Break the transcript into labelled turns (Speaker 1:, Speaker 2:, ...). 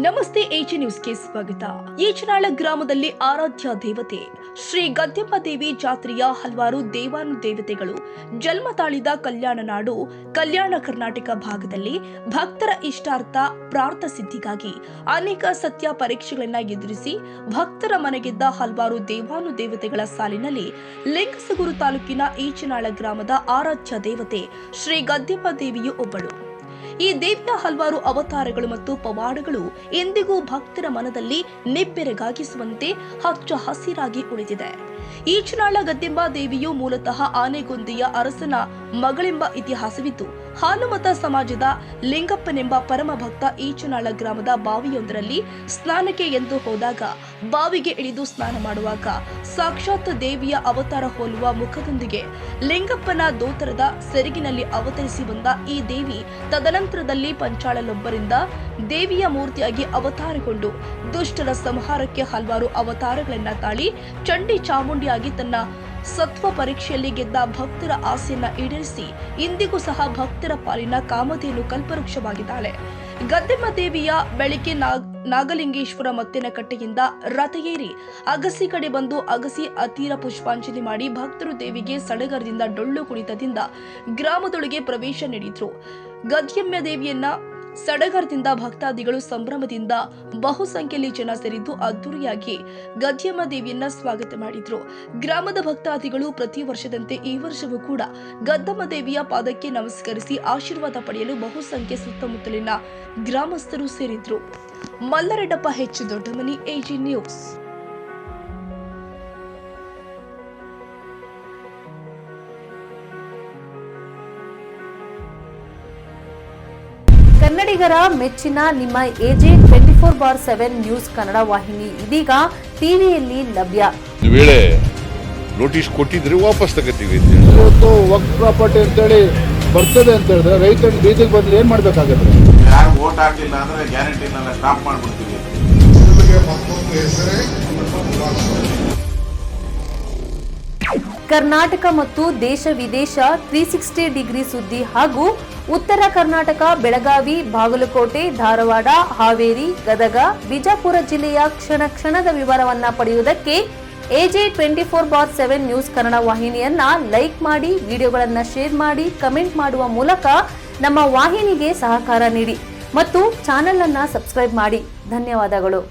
Speaker 1: ನಮಸ್ತೆ ಎಜಿ ನ್ಯೂಸ್ಗೆ ಸ್ವಾಗತ. ಈಚನಾಳ ಗ್ರಾಮದಲ್ಲಿ ಆರಾಧ್ಯ ದೇವತೆ ಶ್ರೀ ಗದ್ಯಮ್ಮ ದೇವಿ ಜಾತ್ರೆಯ ಹಲವಾರು ದೇವಾನುದೇವತೆಗಳು ಜನ್ಮ ತಾಳಿದ ಕಲ್ಯಾಣ ನಾಡು ಕಲ್ಯಾಣ ಕರ್ನಾಟಕ ಭಾಗದಲ್ಲಿ ಭಕ್ತರ ಇಷ್ಟಾರ್ಥ ಪ್ರಾರ್ಥ ಸಿದ್ಧಿಗಾಗಿ ಅನೇಕ ಸತ್ಯ ಪರೀಕ್ಷೆಗಳನ್ನ ಎದುರಿಸಿ ಭಕ್ತರ ಮನೆಗೆದ್ದ ಹಲವಾರು ದೇವಾನುದೇವತೆಗಳ ಸಾಲಿನಲ್ಲಿ ಲಿಂಗಸಗೂರು ತಾಲೂಕಿನ ಈಚನಾಳ ಗ್ರಾಮದ ಆರಾಧ್ಯ ದೇವತೆ ಶ್ರೀ ಗದ್ಯಮ್ಮ ದೇವಿಯು ಒಬ್ಬಳು. ಈ ದೇವಿಯ ಹಲವಾರು ಅವತಾರಗಳು ಮತ್ತು ಪವಾಡಗಳು ಎಂದಿಗೂ ಭಕ್ತರ ಮನದಲ್ಲಿ ನಿಬ್ಬೆರಗಾಗಿಸುವಂತೆ ಹಚ್ಚ ಹಸಿರಾಗಿ ಉಳಿದಿದೆ. ಈಚನಾಳ ಗದ್ಯಮ್ಮ ದೇವಿಯು ಮೂಲತಃ ಆನೆಗೊಂದಿಯ ಅರಸನ ಮಗಳೆಂಬ ಇತಿಹಾಸವಿದ್ದು, ಹಾಲುಮತ ಸಮಾಜದ ಲಿಂಗಪ್ಪನೆಂಬ ಪರಮ ಭಕ್ತ ಈಚನಾಳ ಗ್ರಾಮದ ಬಾವಿಯೊಂದರಲ್ಲಿ ಸ್ನಾನಕ್ಕೆ ಎಂದು ಹೋದಾಗ ಬಾವಿಗೆ ಇಳಿದು ಸ್ನಾನ ಮಾಡುವಾಗ ಸಾಕ್ಷಾತ್ ದೇವಿಯ ಅವತಾರ ಹೋಲುವ ಮುಖದೊಂದಿಗೆ ಲಿಂಗಪ್ಪನ ದೋತರದ ಸೆರಗಿನಲ್ಲಿ ಅವತರಿಸಿ ಬಂದ ಈ ದೇವಿ ತದನಂತರದಲ್ಲಿ ಪಂಚಾಳಲೊಬ್ಬರಿಂದ ದೇವಿಯ ಮೂರ್ತಿಯಾಗಿ ಅವತಾರಗೊಂಡು ದುಷ್ಟರ ಸಂಹಾರಕ್ಕೆ ಹಲವಾರು ಅವತಾರಗಳನ್ನ ತಾಳಿ ಚಂಡಿ ಚಾಮುಂಡಿಯಾಗಿ ತನ್ನ ಸತ್ವ ಪರೀಕ್ಷೆಯಲ್ಲಿ ಗೆದ್ದ ಭಕ್ತರ ಆಸೆಯನ್ನ ಈಡೇರಿಸಿ ಇಂದಿಗೂ ಸಹ ಭಕ್ತರ ಪಾಲಿನ ಕಾಮಧೇನು ಕಲ್ಪವೃಕ್ಷವಾಗಿದ್ದಾಳೆ. ಗದ್ಯಮ್ಮ ದೇವಿಯ ಬೆಳಿಗ್ಗೆ ನಾಗಲಿಂಗೇಶ್ವರ ಮತ್ತಿನಕಟ್ಟೆಯಿಂದ ರಥ ಏರಿ ಅಗಸಿ ಕಡೆ ಬಂದು ಅಗಸಿ ಅತೀರ ಪುಷ್ಪಾಂಜಲಿ ಮಾಡಿ ಭಕ್ತರು ದೇವಿಗೆ ಸಡಗರದಿಂದ ಡೊಳ್ಳು ಕುಣಿತದಿಂದ ಗ್ರಾಮದೊಳಗೆ ಪ್ರವೇಶ ನೀಡಿದ್ರು. ಗದ್ಯಮ್ಮ ದೇವಿಯನ್ನ ಸಡಗರದಿಂದ ಭಕ್ತಾದಿಗಳು ಸಂಭ್ರಮದಿಂದ ಬಹುಸಂಖ್ಯೆಯಲ್ಲಿ ಜನ ಸೇರಿದ್ದು ಅದ್ದೂರಿಯಾಗಿ ಗದ್ಯಮ್ಮ ದೇವಿಯನ್ನ ಸ್ವಾಗತ ಮಾಡಿದ್ರು. ಗ್ರಾಮದ ಭಕ್ತಾದಿಗಳು ಪ್ರತಿ ವರ್ಷದಂತೆ ಈ ವರ್ಷವೂ ಕೂಡ ಗದ್ದಮ್ಮ ದೇವಿಯ ಪಾದಕ್ಕೆ ನಮಸ್ಕರಿಸಿ ಆಶೀರ್ವಾದ ಪಡೆಯಲು ಬಹುಸಂಖ್ಯೆ ಸುತ್ತಮುತ್ತಲಿನ ಗ್ರಾಮಸ್ಥರು ಸೇರಿದ್ರು. ಮಲ್ಲರೆಡ್ಡಪ್ಪ ಹೆಚ್ಚು ದೊಡ್ಡಮನಿ, ಎಜಿ ನ್ಯೂಸ್.
Speaker 2: ಕನ್ನಡಿಗರ ಮೆಚ್ಚಿನ ನಿಮ್ಮ ಎಜೆ 24/7 ನ್ಯೂಸ್ ಕನ್ನಡ ವಾಹಿನಿ ಇದೀಗ ಟಿವಿಯಲ್ಲಿ ಲಭ್ಯ.
Speaker 3: ವೇಳೆ ನೋಟಿಸ್ ಕೊಟ್ಟಿದ್ರೆ ವಾಪಸ್ ತಗೋತೀವಿ.
Speaker 4: ಇವತ್ತು ವಕ್ಫ್ ಪ್ರಾಪರ್ಟಿ ಅಂತೇಳಿ ಬರ್ತದೆ ಅಂತ ಹೇಳಿದ್ರೆ ರೈತರು ಬೀದಿಗೆ ಬಂದ್ರೆ ಏನ್ ಮಾಡ್ಬೇಕಾಗತ್ತೆ?
Speaker 5: ಯಾರು ವೋಟ್ ಹಾಕಿಲ್ಲ ಅಂದ್ರೆ ಗ್ಯಾರಂಟಿನೆಲ್ಲ ಸ್ಟಾಪ್ ಮಾಡ್ಬಿಡ್ತೀವಿ.
Speaker 2: ಕರ್ನಾಟಕ ಮತ್ತು ದೇಶ ವಿದೇಶ 360 ಡಿಗ್ರಿ ಸುದ್ದಿ ಹಾಗೂ ಉತ್ತರ ಕರ್ನಾಟಕ, ಬೆಳಗಾವಿ, ಬಾಗಲಕೋಟೆ, ಧಾರವಾಡ, ಹಾವೇರಿ, ಗದಗ, ಬಿಜಾಪುರ ಜಿಲ್ಲೆಯ ಕ್ಷಣ ಕ್ಷಣದ ವಿವರವನ್ನ ಪಡೆಯುವುದಕ್ಕೆ ಎಜೆ 24/7 ನ್ಯೂಸ್ ಕನ್ನಡ ವಾಹಿನಿಯನ್ನ ಲೈಕ್ ಮಾಡಿ, ವಿಡಿಯೋಗಳನ್ನ ಶೇರ್ ಮಾಡಿ, ಕಮೆಂಟ್ ಮಾಡುವ ಮೂಲಕ ನಮ್ಮ ವಾಹಿನಿಗೆ ಸಹಕಾರ ನೀಡಿ ಮತ್ತು ಚಾನೆಲ್ ಅನ್ನ ಸಬ್ಸ್ಕ್ರೈಬ್ ಮಾಡಿ. ಧನ್ಯವಾದಗಳು.